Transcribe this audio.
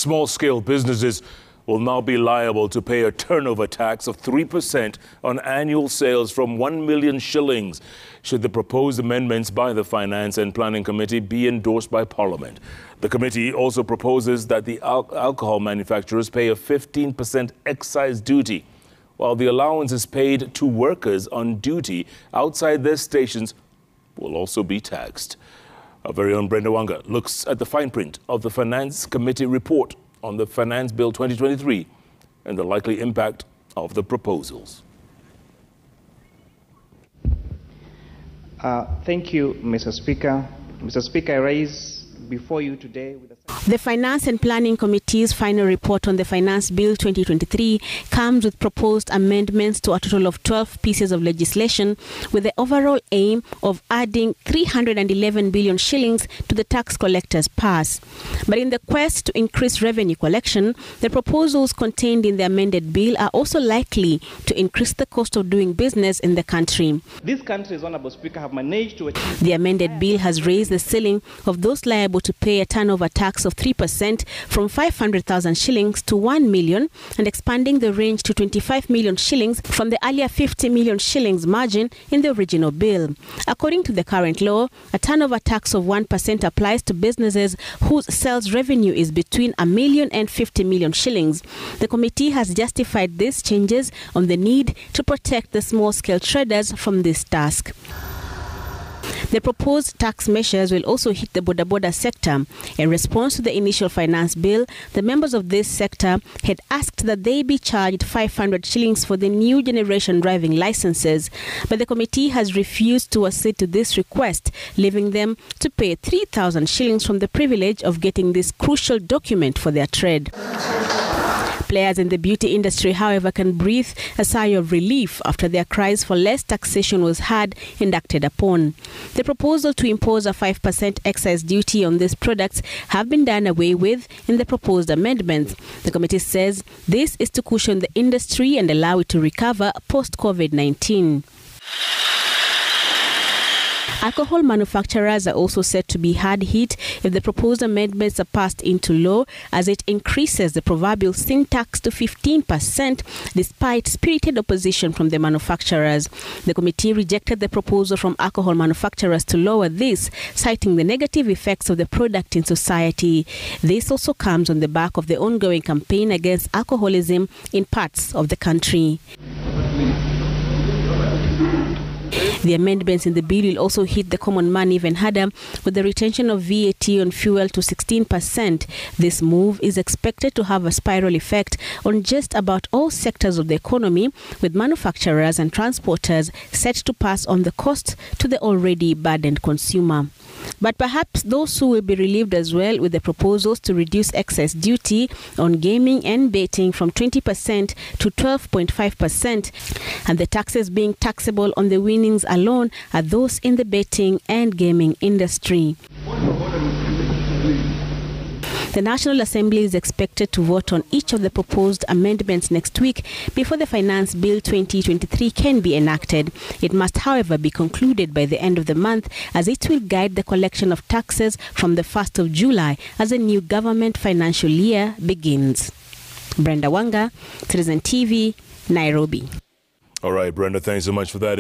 Small-scale businesses will now be liable to pay a turnover tax of 3% on annual sales from 1 million shillings should the proposed amendments by the Finance and Planning Committee be endorsed by Parliament. The committee also proposes that the alcohol manufacturers pay a 15% excise duty, while the allowances paid to workers on duty outside their stations will also be taxed. Our very own Brenda Wanga looks at the fine print of the Finance Committee report on the Finance Bill 2023 and the likely impact of the proposals. Thank you, Mr. Speaker. Mr. Speaker, I raise before you today with the Finance and Planning Committee's final report on the Finance Bill 2023 comes with proposed amendments to a total of 12 pieces of legislation with the overall aim of adding 311 billion shillings to the tax collectors' purse. But in the quest to increase revenue collection, the proposals contained in the amended bill are also likely to increase the cost of doing business in the country. These countries, Honourable Speaker, have managed to achieve... The amended bill has raised the ceiling of those liable to pay a turnover tax of 3% from 500,000 shillings to 1 million and expanding the range to 25 million shillings from the earlier 50 million shillings margin in the original bill. According to the current law, a turnover tax of 1% applies to businesses whose sales revenue is between 1 million and 50 million shillings. The committee has justified these changes on the need to protect the small-scale traders from this task. The proposed tax measures will also hit the boda sector. In response to the initial finance bill, the members of this sector had asked that they be charged 500 shillings for the new generation driving licenses, but the committee has refused to accede to this request, leaving them to pay 3,000 shillings from the privilege of getting this crucial document for their trade. Players in the beauty industry, however, can breathe a sigh of relief after their cries for less taxation was heard and acted upon. The proposal to impose a 5% excise duty on these products have been done away with in the proposed amendments. The committee says this is to cushion the industry and allow it to recover post-COVID-19. Alcohol manufacturers are also said to be hard hit if the proposed amendments are passed into law, as it increases the proverbial sin tax to 15% despite spirited opposition from the manufacturers. The committee rejected the proposal from alcohol manufacturers to lower this, citing the negative effects of the product in society. This also comes on the back of the ongoing campaign against alcoholism in parts of the country. The amendments in the bill will also hit the common man even harder, with the retention of VAT on fuel to 16%. This move is expected to have a spiral effect on just about all sectors of the economy, with manufacturers and transporters set to pass on the cost to the already burdened consumer. But perhaps those who will be relieved as well with the proposals to reduce excess duty on gaming and betting from 20% to 12.5%, and the taxes being taxable on the winnings alone are those in the betting and gaming industry. The National Assembly is expected to vote on each of the proposed amendments next week before the Finance Bill 2023 can be enacted. It must, however, be concluded by the end of the month, as it will guide the collection of taxes from the 1st of July as the new government financial year begins. Brenda Wanga, Citizen TV, Nairobi. All right, Brenda, thanks so much for that.